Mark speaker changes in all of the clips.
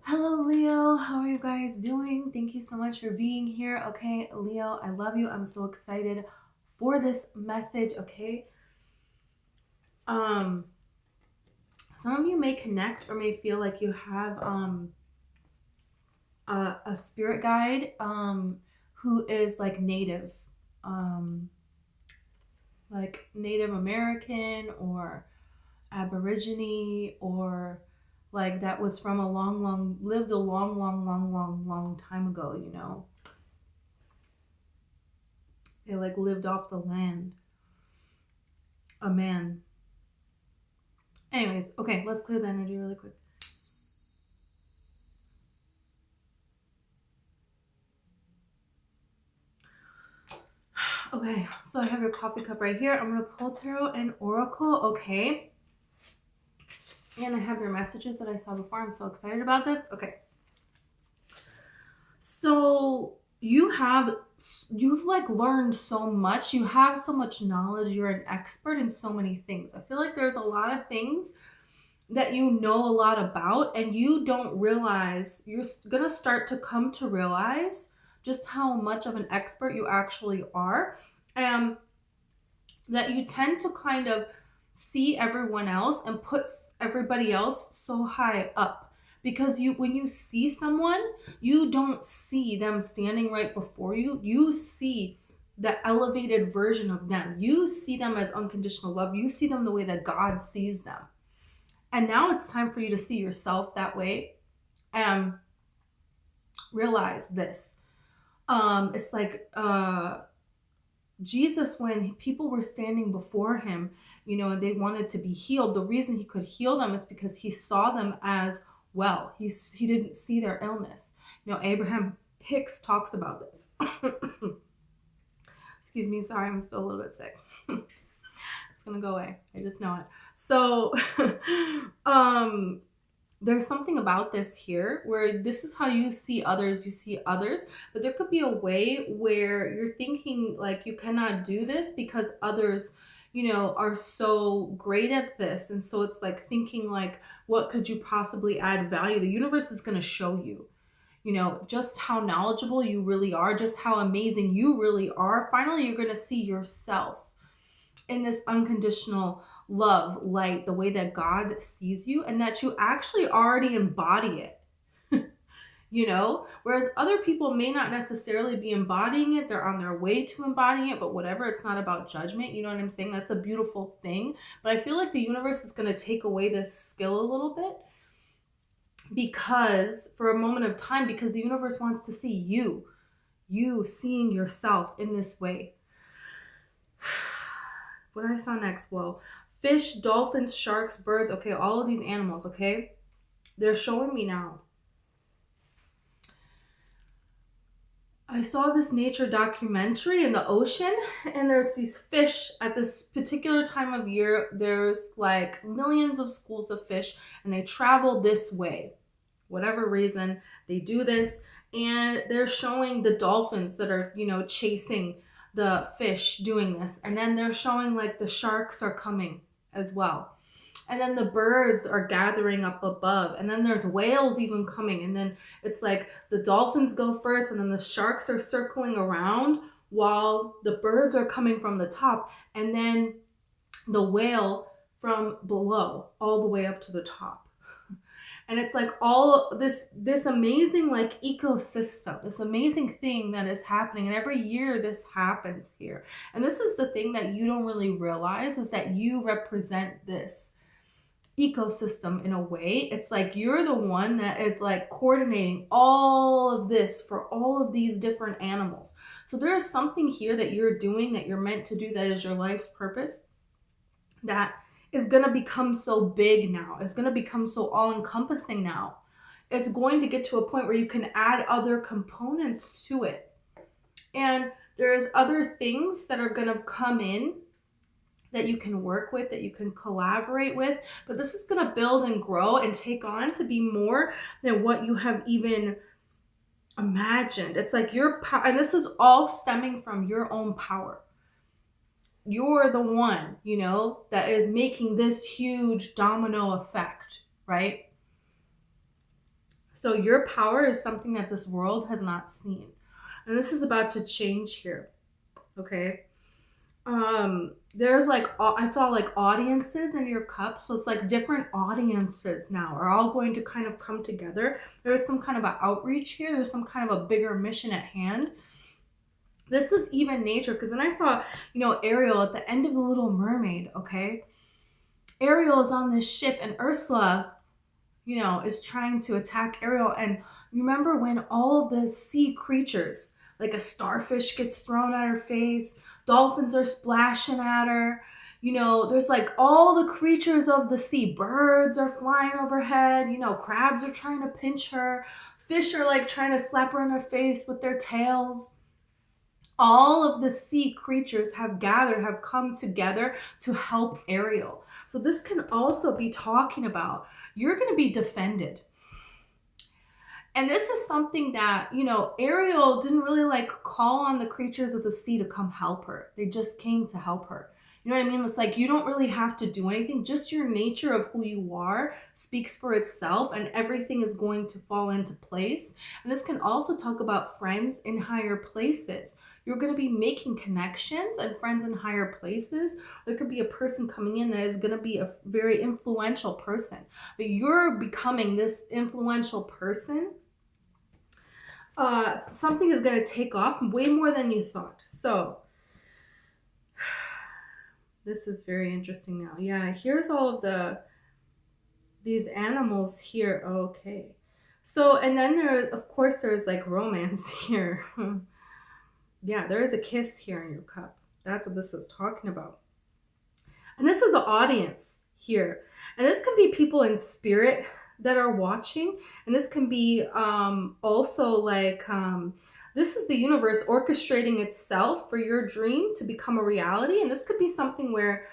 Speaker 1: Hello, Leo. How are you guys doing? Thank you so much for being here. Okay, Leo, I love you. I'm so excited for this message. Okay. Some of you may connect or may feel like you have a spirit guide who is like native, like Native American or Aborigine, or like that was from lived a long time ago, you know. They like lived off the land. A man. Anyways, okay, let's clear the energy really quick. Okay, so I have your coffee cup right here. I'm going to pull tarot and oracle, okay? And I have your messages that I saw before. I'm so excited about this. Okay. So you've like learned so much. You have so much knowledge. You're an expert in so many things. I feel like there's a lot of things that you know a lot about and you don't realize. You're going to start to come to realize just how much of an expert you actually are. That you tend to kind of see everyone else and puts everybody else so high up, because when you see someone, you don't see them standing right before you. You see the elevated version of them. You see them as unconditional love. You see them the way that God sees them. And now it's time for you to see yourself that way and realize this. It's like Jesus, when people were standing before him, you know, and they wanted to be healed, the reason he could heal them is because he saw them as well. He didn't see their illness. You know, Abraham Hicks talks about this. Excuse me, sorry, I'm still a little bit sick. It's gonna go away. I just know it. So there's something about this here where this is how you see others. You see others, but there could be a way where you're thinking like you cannot do this because others, you know, are so great at this. And so it's like thinking like, what could you possibly add value? The universe is going to show you, you know, just how knowledgeable you really are, just how amazing you really are. Finally, you're going to see yourself in this unconditional love, light, the way that God sees you, and that you actually already embody it. You know, whereas other people may not necessarily be embodying it. They're on their way to embodying it, but whatever, it's not about judgment. You know what I'm saying? That's a beautiful thing. But I feel like the universe is going to take away this skill a little bit, because for a moment of time, because the universe wants to see you seeing yourself in this way. What I saw next, well, fish, dolphins, sharks, birds, okay, all of these animals, okay? They're showing me now. I saw this nature documentary in the ocean, and there's these fish at this particular time of year. There's like millions of schools of fish, and they travel this way. Whatever reason, they do this, and they're showing the dolphins that are, you know, chasing the fish doing this. And then they're showing like the sharks are coming as well. And then the birds are gathering up above. And then there's whales even coming. And then it's like the dolphins go first, and then the sharks are circling around while the birds are coming from the top. And then the whale from below all the way up to the top. And it's like all this amazing like ecosystem, this amazing thing that is happening. And every year this happens here. And this is the thing that you don't really realize, is that you represent this ecosystem in a way. It's like you're the one that is like coordinating all of this for all of these different animals. So there is something here that you're doing, that you're meant to do, that is your life's purpose, that is going to become so big now. It's going to become so all-encompassing now. It's going to get to a point where you can add other components to it. And there's other things that are going to come in that you can work with, that you can collaborate with. But this is going to build and grow and take on to be more than what you have even imagined. It's like your power, and this is all stemming from your own power. You're the one, you know, that is making this huge domino effect, right? So your power is something that this world has not seen. And this is about to change here. Okay. There's like, I saw like audiences in your cup. So it's like different audiences now are all going to kind of come together. There's some kind of an outreach here. There's some kind of a bigger mission at hand. This is even nature, because then I saw, you know, Ariel at the end of The Little Mermaid, okay? Ariel is on this ship and Ursula, you know, is trying to attack Ariel. And remember when all of the sea creatures, like a starfish gets thrown at her face, dolphins are splashing at her, you know, there's like all the creatures of the sea, birds are flying overhead, you know, crabs are trying to pinch her, fish are like trying to slap her in her face with their tails. All of the sea creatures have gathered, have come together to help Ariel. So this can also be talking about you're going to be defended. And this is something that, you know, Ariel didn't really like call on the creatures of the sea to come help her. They just came to help her. You know what I mean? It's like you don't really have to do anything. Just your nature of who you are speaks for itself, and everything is going to fall into place. And this can also talk about friends in higher places. You're going to be making connections and friends in higher places. There could be a person coming in that is going to be a very influential person, but you're becoming this influential person. Something is going to take off way more than you thought. So this is very interesting now. Yeah, here's all of these animals here. Okay. So, and then there, of course, there's like romance here. Yeah, there is a kiss here in your cup. That's what this is talking about. And this is an audience here. And this can be people in spirit that are watching. And this can be also like, this is the universe orchestrating itself for your dream to become a reality. And this could be something where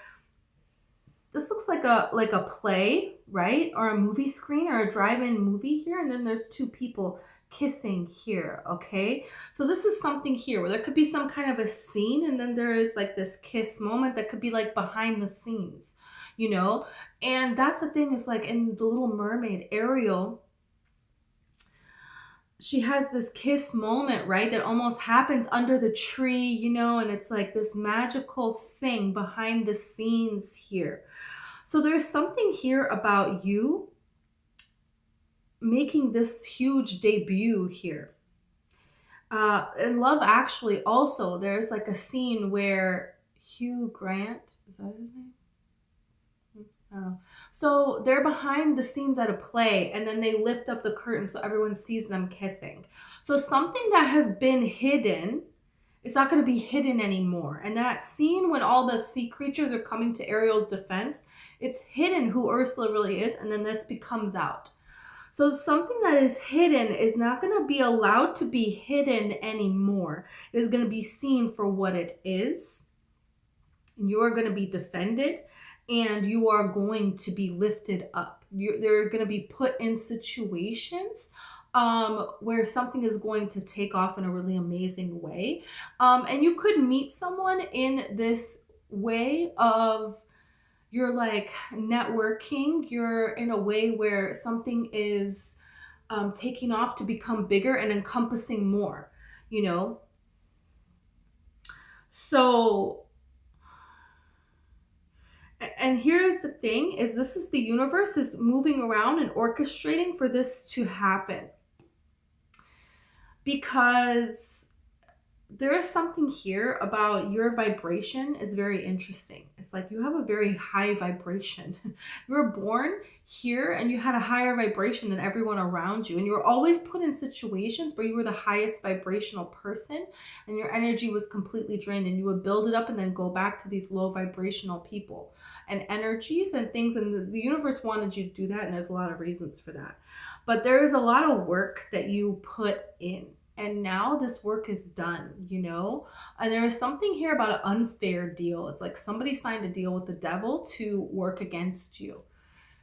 Speaker 1: this looks like a play, right? Or a movie screen or a drive-in movie here. And then there's two people kissing here, okay? So this is something here where there could be some kind of a scene, and then there is like this kiss moment that could be like behind the scenes, you know? And that's the thing, is like in The Little Mermaid, Ariel, she has this kiss moment, right? That almost happens under the tree, you know, and it's like this magical thing behind the scenes here. So there's something here about you making this huge debut here. In Love Actually also, there's like a scene where Hugh Grant, is that his name? I don't know. So they're behind the scenes at a play, and then they lift up the curtain so everyone sees them kissing. So something that has been hidden, it's not going to be hidden anymore. And that scene when all the sea creatures are coming to Ariel's defense, it's hidden who Ursula really is, and then this comes out. So something that is hidden is not going to be allowed to be hidden anymore. It is going to be seen for what it is. And you are going to be defended, and you are going to be lifted up. They're going to be put in situations where something is going to take off in a really amazing way. And you could meet someone in this way of, you're like networking, you're in a way where something is taking off to become bigger and encompassing more, you know? So, and here's the thing, is this is the universe is moving around and orchestrating for this to happen. Because there is something here about your vibration is very interesting. It's like you have a very high vibration. You were born here and you had a higher vibration than everyone around you. And you were always put in situations where you were the highest vibrational person and your energy was completely drained, and you would build it up and then go back to these low vibrational people and energies and things. And the universe wanted you to do that, and there's a lot of reasons for that. But there is a lot of work that you put in. And now this work is done, you know? And there is something here about an unfair deal. It's like somebody signed a deal with the devil to work against you.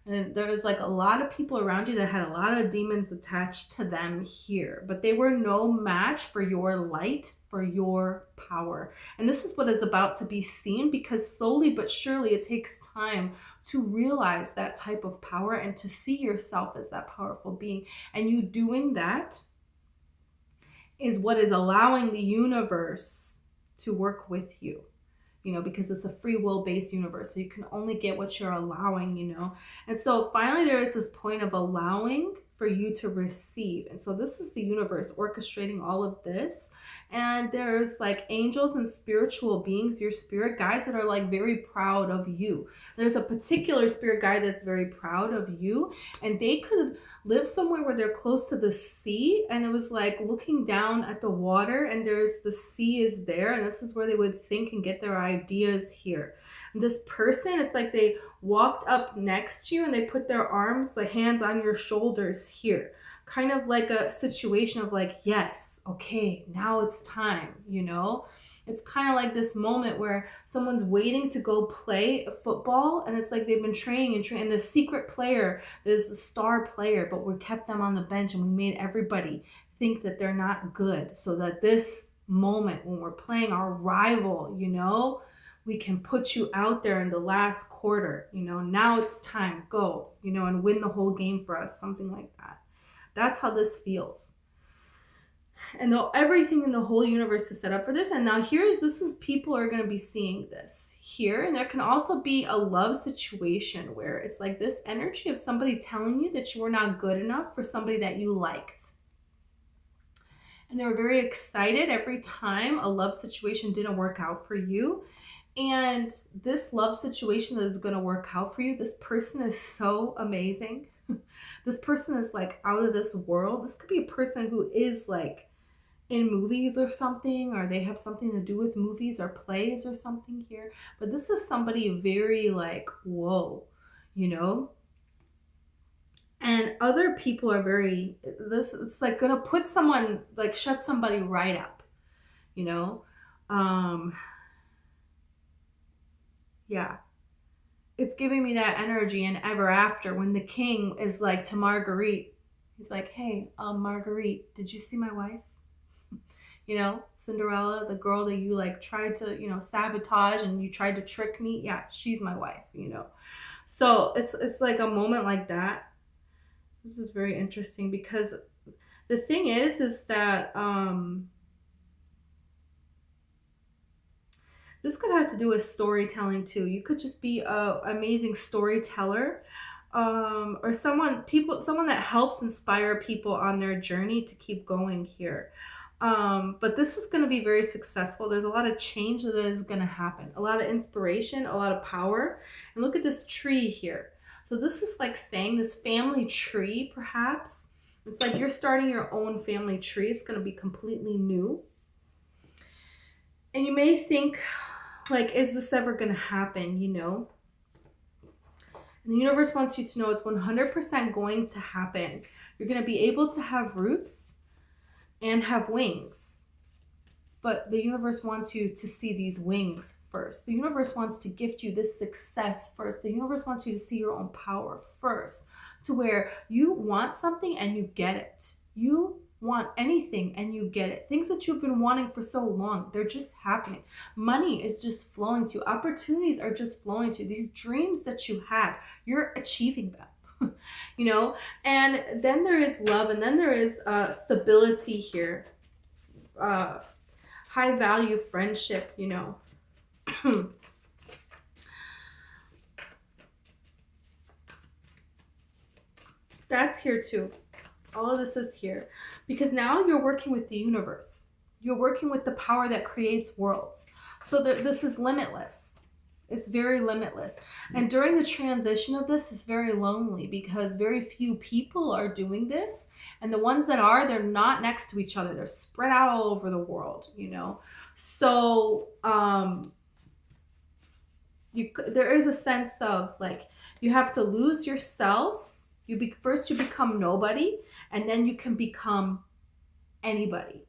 Speaker 1: And there's like a lot of people around you that had a lot of demons attached to them here. But they were no match for your light, for your power. And this is what is about to be seen, because slowly but surely it takes time to realize that type of power and to see yourself as that powerful being. And you doing that is what is allowing the universe to work with you, you know, because it's a free will based universe. So you can only get what you're allowing, you know. And so finally there is this point of allowing for you to receive. And so this is the universe orchestrating all of this. And there's like angels and spiritual beings, your spirit guides, that are like very proud of you. There's a particular spirit guide that's very proud of you, and they could live somewhere where they're close to the sea, and it was like looking down at the water, and there's the sea is there, and this is where they would think and get their ideas here. And this person, it's like they walked up next to you and they put their arms, the hands on your shoulders here, kind of like a situation of like, yes, okay, now it's time, you know. It's kind of like this moment where someone's waiting to go play football, and it's like they've been training and training. And the secret player, there's the star player, but we kept them on the bench and we made everybody think that they're not good, so that this moment when we're playing our rival, you know, we can put you out there in the last quarter, you know, now it's time, go, you know, and win the whole game for us, something like that. That's how this feels. And everything in the whole universe is set up for this. And now this is people are going to be seeing this here. And there can also be a love situation where it's like this energy of somebody telling you that you were not good enough for somebody that you liked. And they were very excited every time a love situation didn't work out for you. And this love situation that is going to work out for you, this person is so amazing. This person is like out of this world. This could be a person who is like in movies or something, or they have something to do with movies or plays or something here. But this is somebody very like, whoa, you know? And other people are very, it's like going to put someone, like shut somebody right up, you know? Yeah. It's giving me that energy in Ever After when the king is like to Marguerite. He's like, hey, Marguerite, did you see my wife? You know, Cinderella, the girl that you like tried to, you know, sabotage and you tried to trick me. Yeah, she's my wife, you know. So it's like a moment like that. This is very interesting because the thing is that this could have to do with storytelling too. You could just be an amazing storyteller, or someone that helps inspire people on their journey to keep going here. But this is going to be very successful. There's a lot of change that is going to happen, a lot of inspiration, a lot of power. And look at this tree here. So this is like saying this family tree, perhaps. It's like you're starting your own family tree. It's going to be completely new. And you may think, like, is this ever going to happen, you know? And the universe wants you to know it's 100% going to happen. You're going to be able to have roots and have wings. But the universe wants you to see these wings first. The universe wants to gift you this success first. The universe wants you to see your own power first, to where you want something and you get it. You want anything and you get it. Things that you've been wanting for so long, they're just happening. Money is just flowing to you. Opportunities are just flowing to you. These dreams that you had, you're achieving them. You know, and then there is love, and then there is stability here, high value friendship, you know. That's here too. All of this is here because now you're working with the universe. You're working with the power that creates worlds. So this is limitless. It's very limitless. And during the transition of this, it's very lonely because very few people are doing this. And the ones that are, they're not next to each other. They're spread out all over the world, you know. So there is a sense of like, you have to lose yourself. First you become nobody, and then you can become anybody.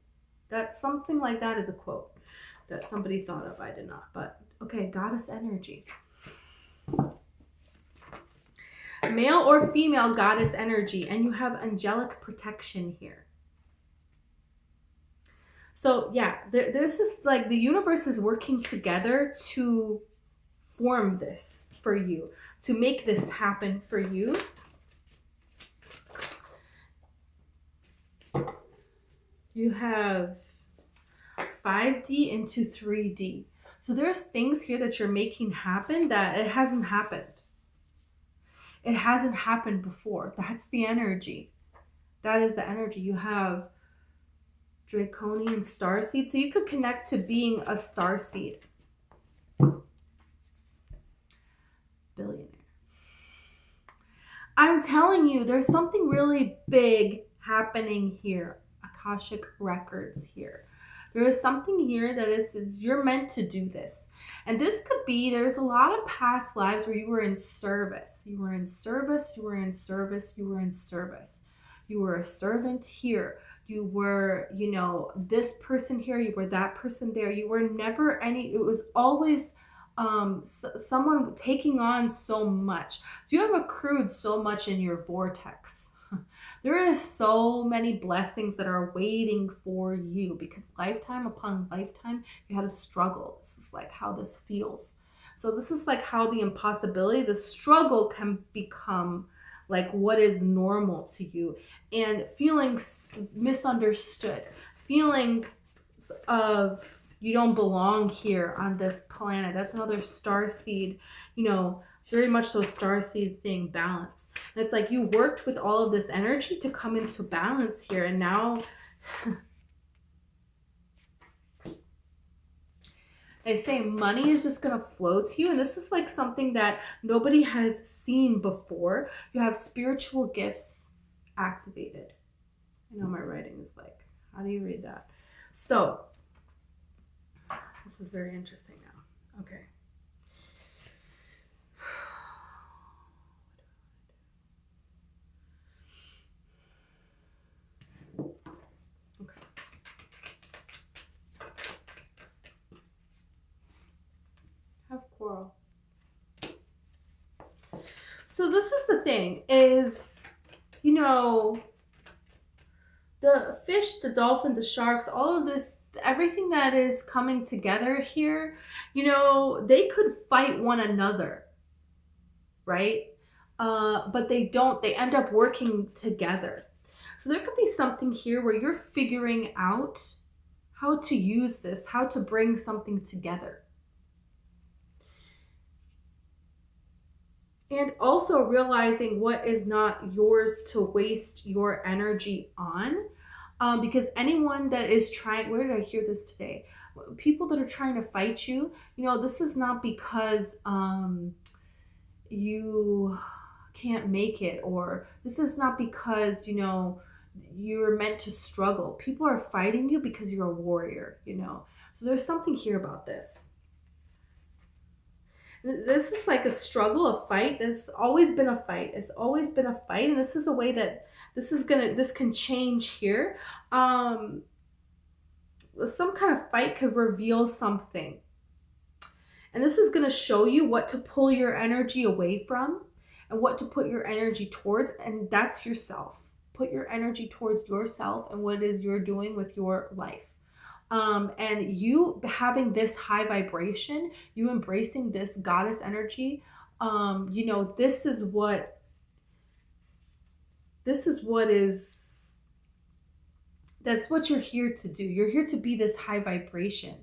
Speaker 1: That's something like that is a quote that somebody thought of. I did not, but okay, goddess energy. Male or female goddess energy, and you have angelic protection here. So yeah, this is like the universe is working together to form this for you, to make this happen for you. You have 5D into 3D. So there's things here that you're making happen that it hasn't happened. It hasn't happened before. That's the energy. That is the energy. You have Draconian starseed. So you could connect to being a starseed. Billionaire. I'm telling you, there's something really big happening here. Akashic records here. There is something here that is you're meant to do this. And this could be, there's a lot of past lives where you were in service. You were in service, you were in service, you were in service. You were a servant here. You were, you know, this person here, you were that person there. You were never any, it was always someone taking on so much. So you have accrued so much in your vortex. There is so many blessings that are waiting for you because lifetime upon lifetime, you had a struggle. This is like how this feels. So this is like how the impossibility, the struggle can become like what is normal to you, and feeling misunderstood, feeling of you don't belong here on this planet. That's another starseed, you know, very much so starseed thing, balance. And it's like you worked with all of this energy to come into balance here, and now they say money is just going to flow to you. And this is like something that nobody has seen before. You have spiritual gifts activated. I know my writing is like, how do you read that? So this is very interesting now. Okay. Coral. So this is the thing is, you know, the fish, the dolphin, the sharks, all of this, everything that is coming together here, you know, they could fight one another, right? But they don't. They end up working together. So there could be something here where you're figuring out how to use this, how to bring something together. And also realizing what is not yours to waste your energy on. Because anyone that is trying, where did I hear this today? People that are trying to fight you, you know, this is not because you can't make it, or this is not because, you know, you're meant to struggle. People are fighting you because you're a warrior, you know. So there's something here about this. This is like a struggle, a fight. It's always been a fight. It's always been a fight. And this is a way that this can change here. Some kind of fight could reveal something. And this is going to show you what to pull your energy away from and what to put your energy towards. And that's yourself. Put your energy towards yourself and what it is you're doing with your life. And you having this high vibration, you embracing this goddess energy, you know, this is what that's what you're here to do. You're here to be this high vibration,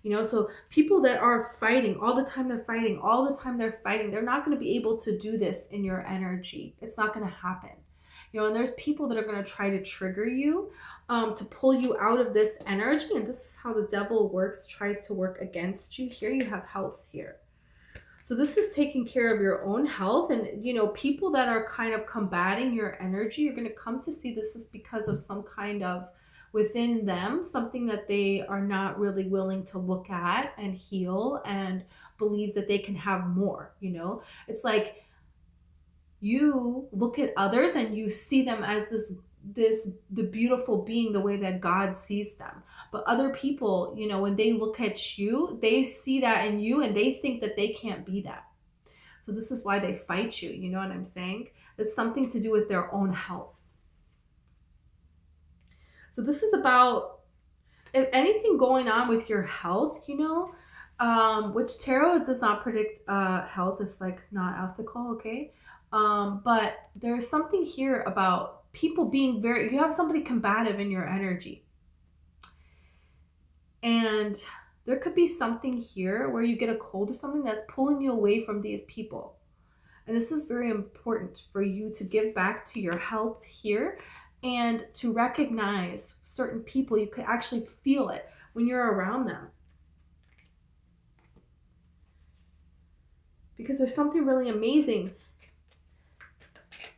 Speaker 1: you know. So people that are fighting all the time, they're not going to be able to do this in your energy. It's not going to happen. You know, and there's people that are going to try to trigger you, to pull you out of this energy. And this is how the devil works, tries to work against you. Here you have health here. So this is taking care of your own health. And, you know, people that are kind of combating your energy, you're going to come to see this is because of some kind of within them, something that they are not really willing to look at and heal and believe that they can have more, you know. It's like, you look at others and you see them as the beautiful being, the way that God sees them. But other people, you know, when they look at you, they see that in you and they think that they can't be that. So this is why they fight you. You know what I'm saying? It's something to do with their own health. So this is about if anything going on with your health, you know, which tarot does not predict health, is like not ethical, okay? But there's something here about people being very, you have somebody combative in your energy. And there could be something here where you get a cold or something that's pulling you away from these people. And this is very important for you to give back to your health here and to recognize certain people. You could actually feel it when you're around them. Because there's something really amazing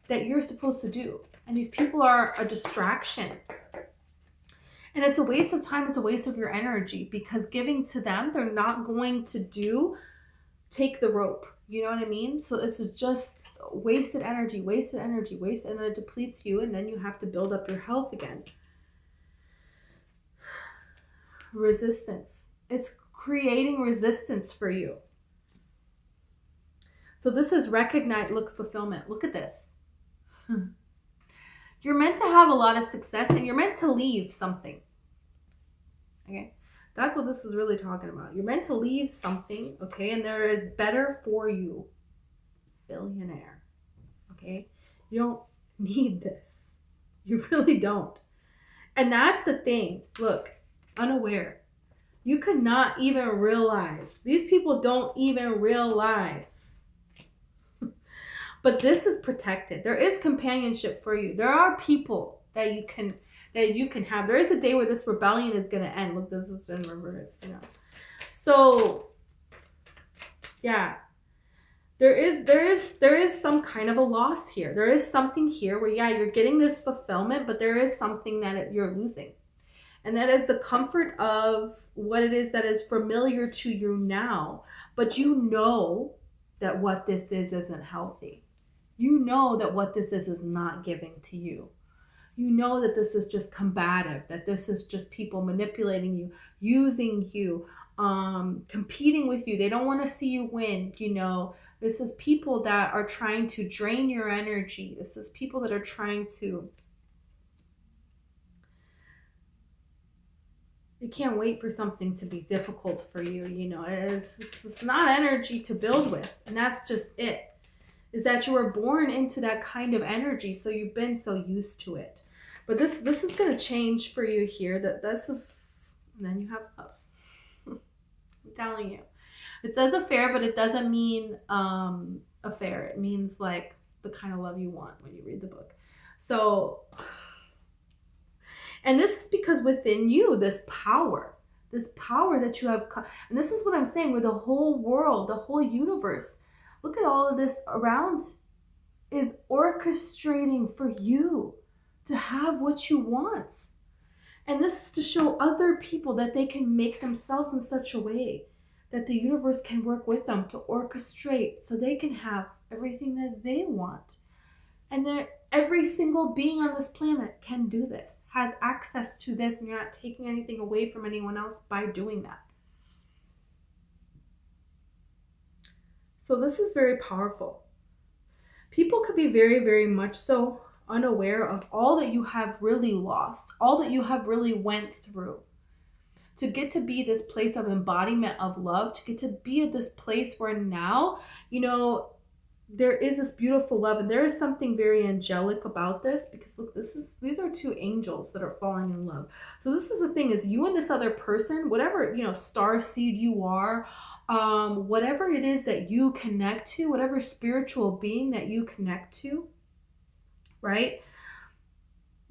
Speaker 1: that you're supposed to do. And these people are a distraction. And it's a waste of time. It's a waste of your energy, because giving to them, they're not going to take the rope. You know what I mean? So it's just wasted energy, and then it depletes you, and then you have to build up your health again. Resistance. It's creating resistance for you. So this is recognize, look, fulfillment. Look at this. You're meant to have a lot of success, and you're meant to leave something. Okay? That's what this is really talking about. You're meant to leave something, okay? And there is better for you. Billionaire. Okay? You don't need this. You really don't. And that's the thing. Look, unaware. You could not even realize. These people don't even realize. But this is protected. There is companionship for you. There are people that you can have. There is a day where this rebellion is going to end. Look, this is in reverse, you know. So, yeah. There is some kind of a loss here. There is something here where, yeah, you're getting this fulfillment, but there is something that you're losing. And that is the comfort of what it is that is familiar to you now. But you know that what this is isn't healthy. You know that what this is not giving to you. You know that this is just combative, that this is just people manipulating you, using you, competing with you. They don't want to see you win, you know. This is people that are trying to drain your energy. This is people that are trying to... They can't wait for something to be difficult for you, you know. It's not energy to build with, and that's just it. Is that you were born into that kind of energy, so you've been so used to it. But this is going to change for you here. This is, and then you have love. I'm telling you. It says affair, but it doesn't mean affair. It means like the kind of love you want when you read the book. So, and this is because within you, this power that you have, and this is what I'm saying, with the whole world, the whole universe, look at all of this around, is orchestrating for you to have what you want. And this is to show other people that they can make themselves in such a way that the universe can work with them to orchestrate so they can have everything that they want. And that every single being on this planet can do this, has access to this, and you're not taking anything away from anyone else by doing that. So this is very powerful. People could be very, very much so unaware of all that you have really lost, all that you have really went through. To get to be this place of embodiment of love, to get to be at this place where now, you know, there is this beautiful love, and there is something very angelic about this, because look, these are two angels that are falling in love. So this is the thing, is you and this other person, whatever, you know, star seed you are, whatever it is that you connect to, whatever spiritual being that you connect to, right?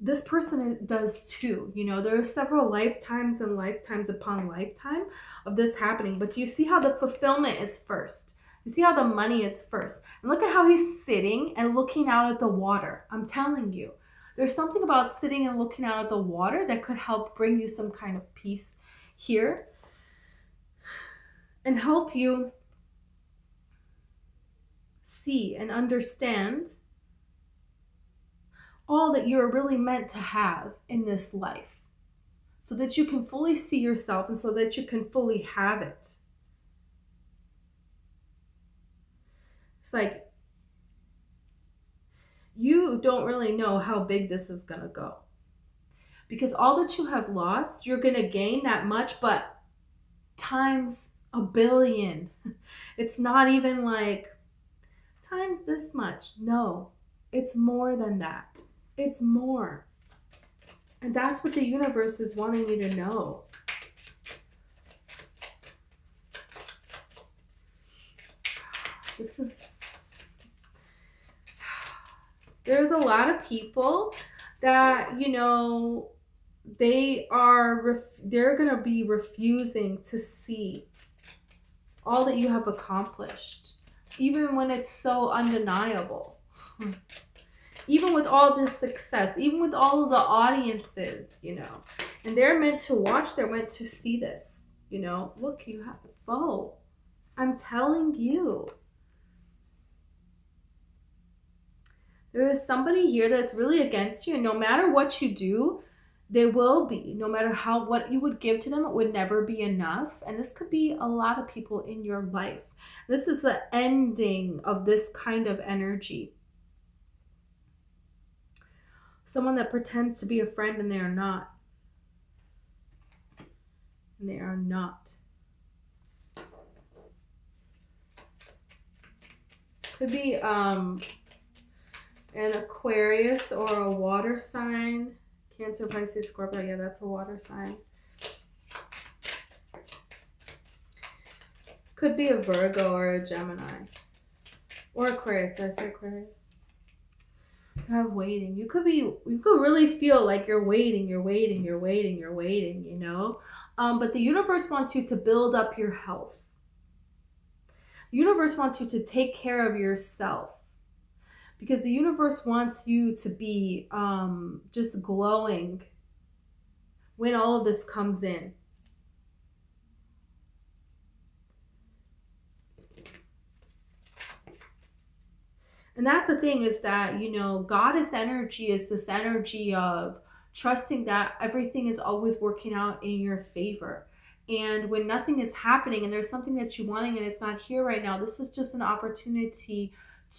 Speaker 1: This person does too. You know, there are several lifetimes and lifetimes upon lifetime of this happening. But do you see how the fulfillment is first? You see how the money is first? And look at how he's sitting and looking out at the water. I'm telling you, there's something about sitting and looking out at the water that could help bring you some kind of peace here and help you see and understand all that you're really meant to have in this life, so that you can fully see yourself and so that you can fully have it. It's like you don't really know how big this is going to go, because all that you have lost, you're going to gain that much, but times a billion. It's not even like times this much. No, it's more than that. It's more. And that's what the universe is wanting you to know. There's a lot of people that, you know, they're going to be refusing to see all that you have accomplished, even when it's so undeniable. Even with all this success, even with all of the audiences, you know, and they're meant to watch, they're meant to see this, you know. Look, you have a foe. I'm telling you. There is somebody here that's really against you, and no matter what you do, they will be. No matter what you would give to them, it would never be enough. And this could be a lot of people in your life. This is the ending of this kind of energy. Someone that pretends to be a friend and they are not. And they are not. Could be an Aquarius or a water sign. Cancer, Pisces, Scorpio. Yeah, that's a water sign. Could be a Virgo or a Gemini. Or Aquarius. Did I say Aquarius? You have waiting. You could really feel like you're waiting, you know? But the universe wants you to build up your health. The universe wants you to take care of yourself. Because the universe wants you to be just glowing when all of this comes in. And that's the thing, is that, you know, goddess energy is this energy of trusting that everything is always working out in your favor. And when nothing is happening and there's something that you're wanting and it's not here right now, this is just an opportunity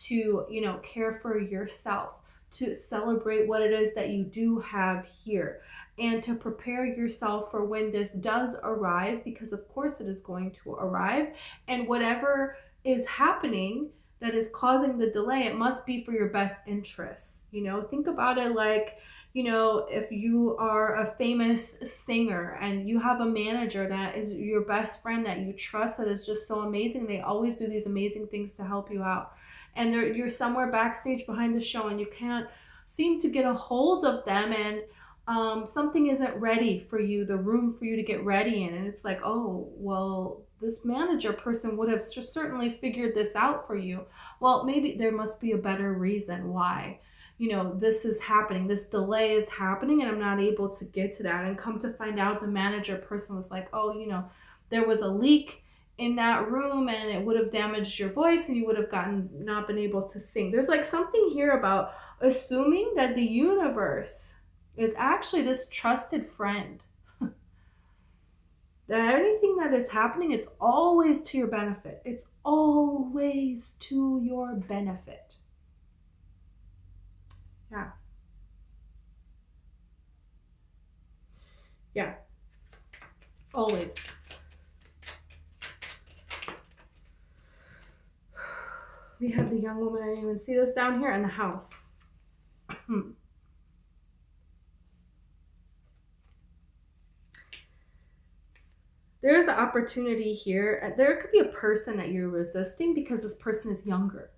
Speaker 1: to, you know, care for yourself, to celebrate what it is that you do have here, and to prepare yourself for when this does arrive, because of course it is going to arrive. And whatever is happening that is causing the delay, it must be for your best interests. You know, think about it like, you know, if you are a famous singer and you have a manager that is your best friend that you trust, that is just so amazing. They always do these amazing things to help you out. And you're somewhere backstage behind the show and you can't seem to get a hold of them, and something isn't ready for you, the room for you to get ready in. And it's like, oh, well, this manager person would have certainly figured this out for you. Well, maybe there must be a better reason why, you know, this is happening. This delay is happening and I'm not able to get to that. And come to find out, the manager person was like, oh, you know, there was a leak in that room and it would have damaged your voice and you would have not been able to sing. There's like something here about assuming that the universe is actually this trusted friend. That anything that is happening, it's always to your benefit. It's always to your benefit. Yeah. Yeah. Always. We have the young woman. I didn't even see this down here in the house. There's an opportunity here. There could be a person that you're resisting because this person is younger.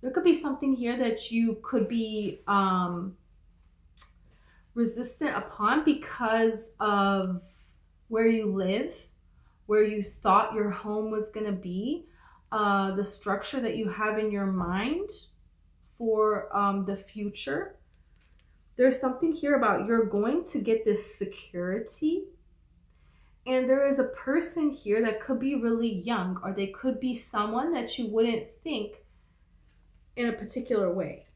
Speaker 1: There could be something here that you could be resistant upon because of where you live, where you thought your home was going to be, the structure that you have in your mind for the future. There's something here about you're going to get this security. And there is a person here that could be really young, or they could be someone that you wouldn't think in a particular way.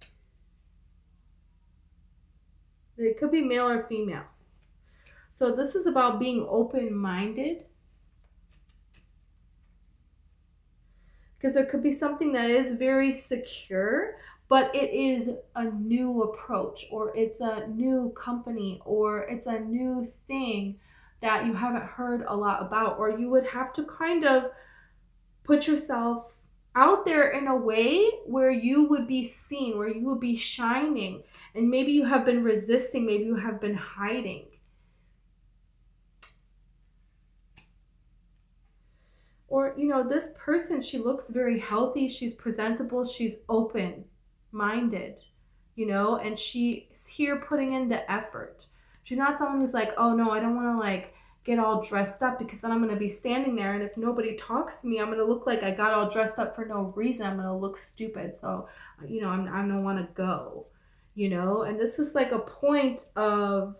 Speaker 1: They could be male or female. So this is about being open-minded. Because there could be something that is very secure, but it is a new approach, or it's a new company, or it's a new thing that you haven't heard a lot about, or you would have to kind of put yourself out there in a way where you would be seen, where you would be shining. And maybe you have been resisting, maybe you have been hiding. Or, you know, this person, she looks very healthy, she's presentable, she's open-minded, you know, and she's here putting in the effort. She's not someone who's like, oh no, I don't want to like get all dressed up because then I'm going to be standing there, and if nobody talks to me, I'm going to look like I got all dressed up for no reason. I'm going to look stupid. So, you know, I don't want to go, you know, and this is like a point of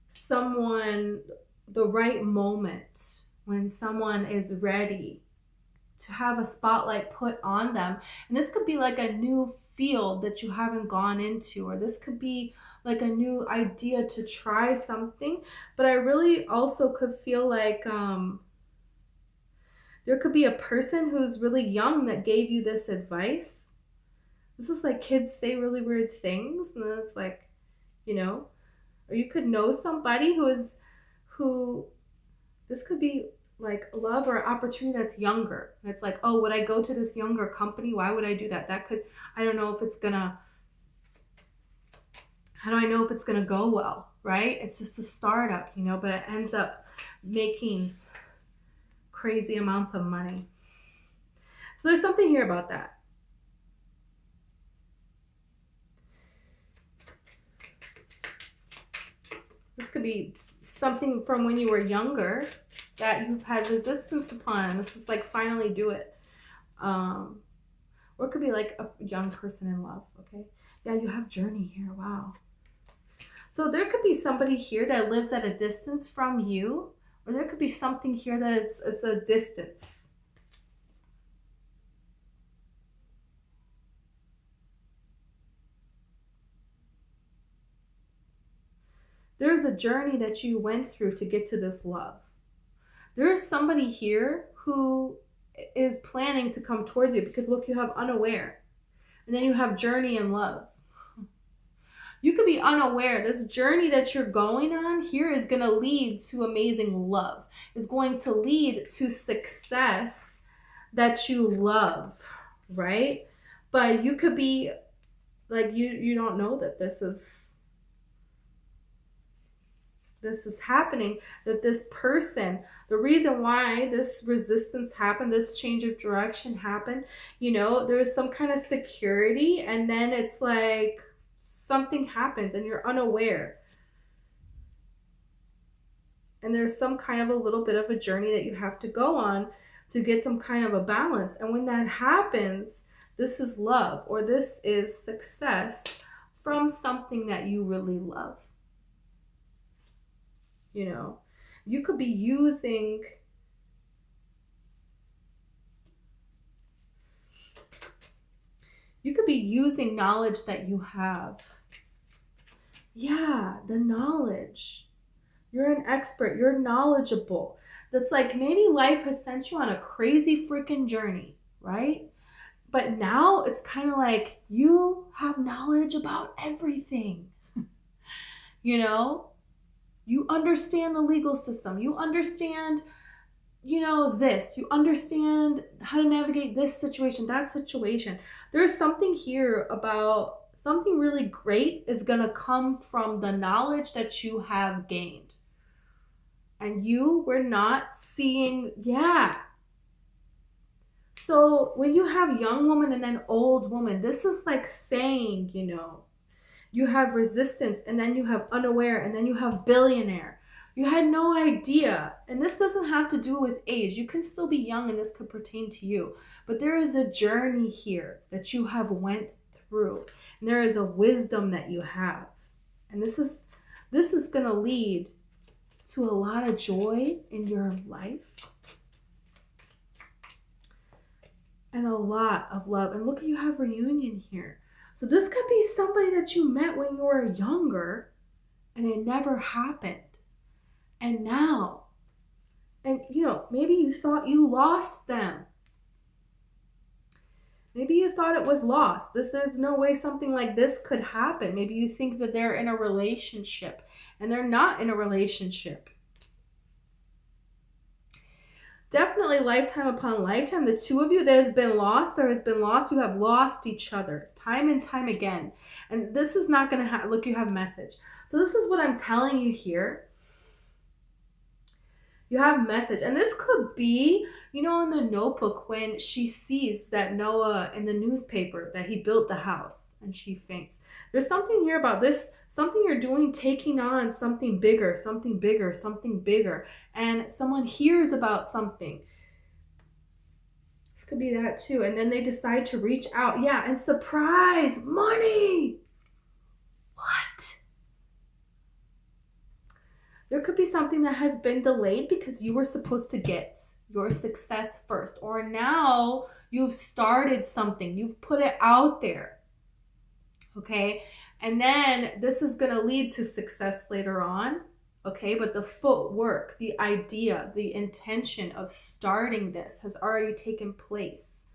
Speaker 1: someone, the right moment when someone is ready to have a spotlight put on them. And this could be like a new field that you haven't gone into, or this could be like a new idea to try something. But I really also could feel like there could be a person who's really young that gave you this advice. This is like kids say really weird things, and then it's like, you know, or you could know somebody who this could be like love or opportunity that's younger. And it's like, oh, would I go to this younger company? Why would I do that? That could, I don't know if it's gonna, how do I know if it's gonna go well, right? It's just a startup, you know, but it ends up making crazy amounts of money. So there's something here about that. This could be something from when you were younger that you've had resistance upon. This is like, finally do it. Or it could be like a young person in love, okay? Yeah, you have journey here, wow. So there could be somebody here that lives at a distance from you, or there could be something here that it's a distance. There's a journey that you went through to get to this love. There's somebody here who is planning to come towards you, because look, you have unaware, and then you have journey and love. You could be unaware. This journey that you're going on here is going to lead to amazing love. It's going to lead to success that you love, right? But you could be like, you don't know that this is happening, that this person, the reason why this resistance happened, this change of direction happened, you know, there's some kind of security, and then it's like something happens and you're unaware. And there's some kind of a little bit of a journey that you have to go on to get some kind of a balance. And when that happens, this is love, or this is success from something that you really love. You know, you could be using knowledge that you have. Yeah, the knowledge. You're an expert. You're knowledgeable. That's like, maybe life has sent you on a crazy freaking journey, right? But now it's kind of like you have knowledge about everything. You know? You understand the legal system. You understand, you know, this. You understand how to navigate this situation, that situation. There's something here about something really great is going to come from the knowledge that you have gained. And you were not seeing, yeah. So when you have young woman and then old woman, this is like saying, you know, you have resistance, and then you have unaware, and then you have billionaire. You had no idea. And this doesn't have to do with age. You can still be young, and this could pertain to you. But there is a journey here that you have went through. And there is a wisdom that you have. And this is going to lead to a lot of joy in your life. And a lot of love. And look, you have reunion here. So this could be somebody that you met when you were younger and it never happened. And now, and you know, maybe you thought you lost them. Maybe you thought it was lost. There's no way something like this could happen. Maybe you think that they're in a relationship and they're not in a relationship. Definitely lifetime upon lifetime. The two of you, there has been lost. You have lost each other time and time again. And this is not going to look, you have message. So this is what I'm telling you here. You have message. And this could be, you know, in the Notebook when she sees that Noah in the newspaper that he built the house and she faints. There's something here about this, something you're doing, taking on something bigger, something bigger, something bigger. And someone hears about something. This could be that too. And then they decide to reach out. Yeah, and surprise, money. What? There could be something that has been delayed because you were supposed to get your success first. Or now you've started something. You've put it out there. Okay? And then this is going to lead to success later on. Okay? But the footwork, the idea, the intention of starting this has already taken place.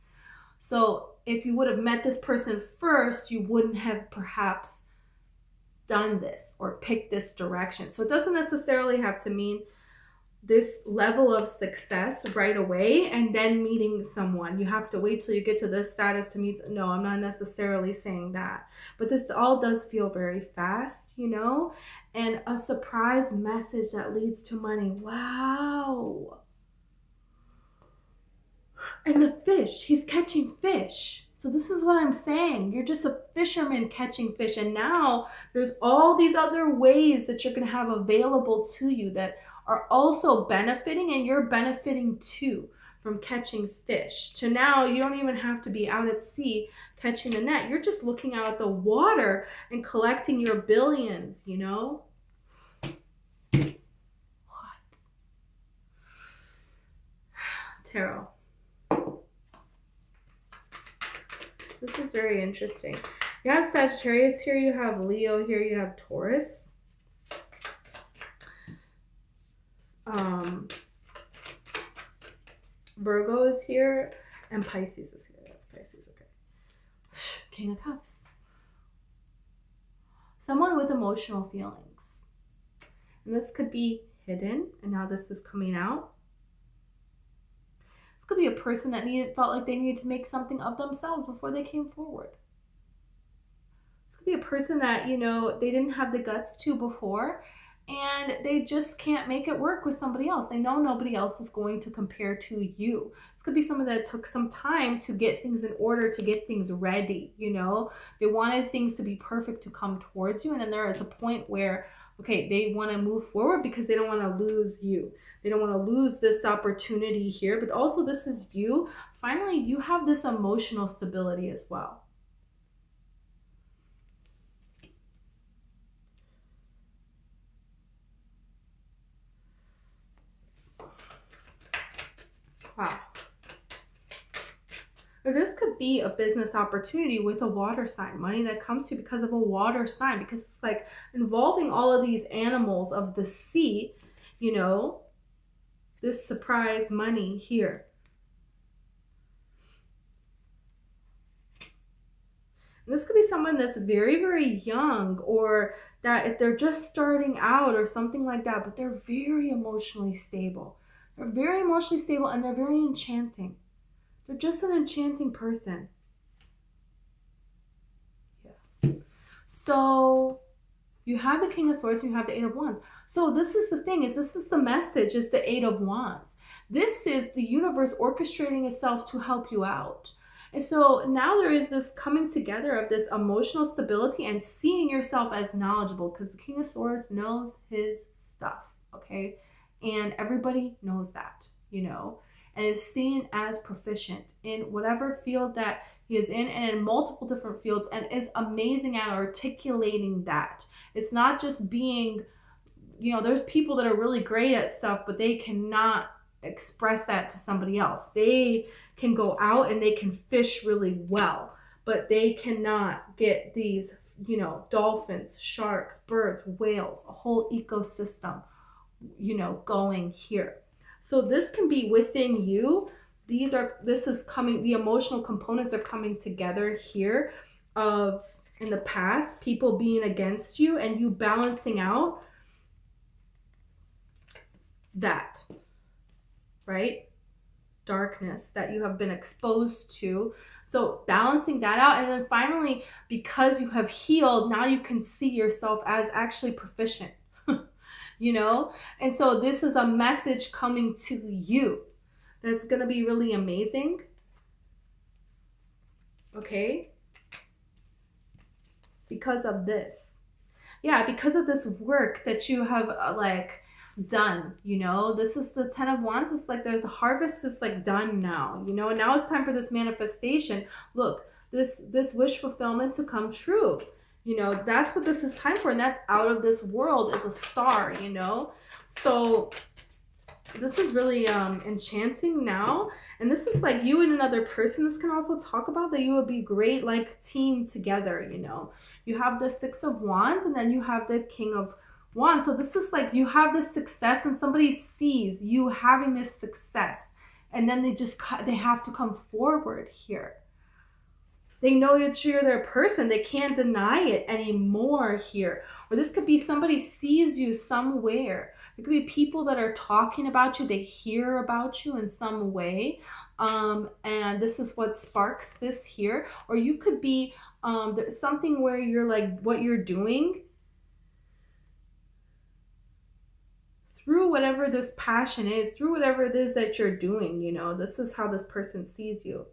Speaker 1: So if you would have met this person first, you wouldn't have perhaps done this or picked this direction. So it doesn't necessarily have to mean this level of success right away and then meeting someone. You have to wait till you get to this status to meet. No, I'm not necessarily saying that. But this all does feel very fast, you know? And a surprise message that leads to money. Wow. And the fish, he's catching fish. So this is what I'm saying. You're just a fisherman catching fish. And now there's all these other ways that you're going to have available to you that are also benefiting, and you're benefiting too from catching fish. To now, you don't even have to be out at sea catching the net. You're just looking out at the water and collecting your billions, you know? What? Tarot. This is very interesting. You have Sagittarius here, you have Leo here, you have Taurus. Virgo is here, and Pisces is here. That's Pisces, okay. King of Cups. Someone with emotional feelings. And this could be hidden, and now this is coming out. This could be a person that felt like they needed to make something of themselves before they came forward. This could be a person that, you know, they didn't have the guts to before, and they just can't make it work with somebody else. They know nobody else is going to compare to you. This could be someone that took some time to get things in order, to get things ready, you know. They wanted things to be perfect to come towards you, and then there is a point where, okay, they want to move forward because they don't want to lose you. They don't want to lose this opportunity here, but also this is you. Finally, you have this emotional stability as well. Wow. Or this could be a business opportunity with a water sign. Money that comes to you because of a water sign. Because it's like involving all of these animals of the sea, you know, this surprise money here. And this could be someone that's very, very young, or that if they're just starting out or something like that, but they're very emotionally stable. They're very emotionally stable and they're very enchanting. They're just an enchanting person. Yeah. So you have the King of Swords and you have the Eight of Wands. So this is the thing, this is the message, is the Eight of Wands. This is the universe orchestrating itself to help you out. And so now there is this coming together of this emotional stability and seeing yourself as knowledgeable, because the King of Swords knows his stuff, okay? And everybody knows that, you know, and is seen as proficient in whatever field that he is in, and in multiple different fields, and is amazing at articulating that. It's not just being, you know, there's people that are really great at stuff, but they cannot express that to somebody else. They can go out and they can fish really well, but they cannot get these, you know, dolphins, sharks, birds, whales, a whole ecosystem, you know, going here. So this can be within you, this is coming, the emotional components are coming together here of, in the past, people being against you and you balancing out that, right? Darkness that you have been exposed to. So balancing that out. And then finally, because you have healed, now you can see yourself as actually proficient, you know? And so this is a message coming to you that's going to be really amazing. Okay? Because of this. Yeah, because of this work that you have like done, you know, this is the 10 of Wands. It's like there's a harvest that's like done now, you know, and now it's time for this manifestation. Look, this wish fulfillment to come true, you know, that's what this is time for. And that's out of this world, is a star, you know. So this is really enchanting now. And this is like you and another person. This can also talk about that you would be great like team together, you know. You have the 6 of Wands and then you have the King of Wands. So this is like you have this success and somebody sees you having this success. And then they have to come forward here. They know that you're their person. They can't deny it anymore here. Or this could be somebody sees you somewhere. It could be people that are talking about you. They hear about you in some way. And this is what sparks this here. Or you could be something where you're like, what you're doing, through whatever this passion is, through whatever it is that you're doing, you know, this is how this person sees you.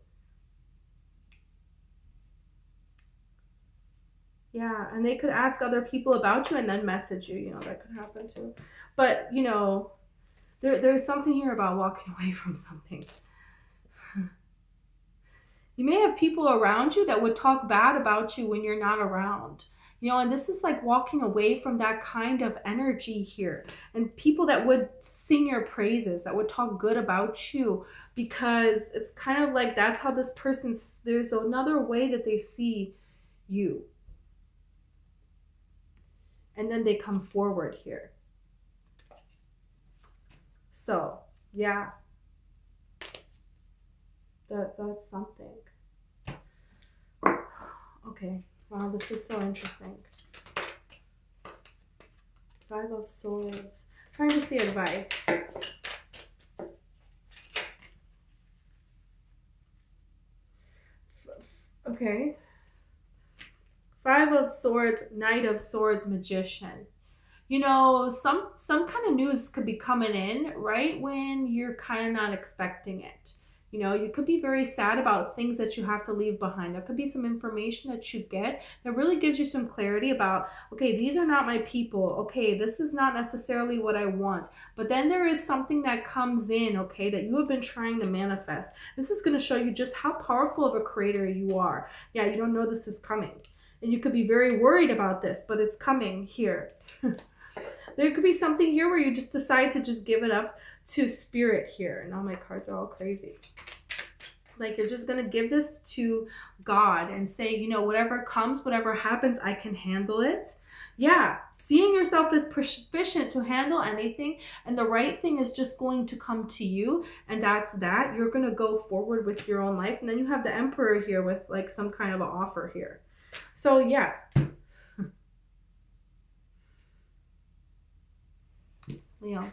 Speaker 1: Yeah, and they could ask other people about you and then message you, you know, that could happen too. But, you know, there's something here about walking away from something. You may have people around you that would talk bad about you when you're not around. You know, and this is like walking away from that kind of energy here. And people that would sing your praises, that would talk good about you, because it's kind of like that's how this person's, there's another way that they see you. And then they come forward here. So, yeah. That's something. Okay. Wow, this is so interesting. 5 of Swords. Trying to see advice. Okay. 5 of Swords, Knight of Swords, Magician. You know, some kind of news could be coming in right when you're kind of not expecting it. You know, you could be very sad about things that you have to leave behind. There could be some information that you get that really gives you some clarity about, okay, these are not my people. Okay, this is not necessarily what I want. But then there is something that comes in, okay, that you have been trying to manifest. This is going to show you just how powerful of a creator you are. Yeah, you don't know this is coming. And you could be very worried about this, but it's coming here. There could be something here where you just decide to just give it up to spirit here. And all my cards are all crazy. Like you're just going to give this to God and say, you know, whatever comes, whatever happens, I can handle it. Yeah, seeing yourself as proficient to handle anything, and the right thing is just going to come to you, and that's that. You're going to go forward with your own life. And then you have the Emperor here with like some kind of an offer here. So yeah. Leo.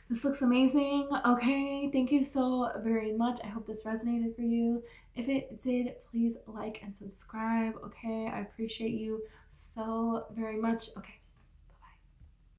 Speaker 1: This looks amazing. Okay, thank you so very much. I hope this resonated for you. If it did, please like and subscribe. Okay, I appreciate you so very much. Okay.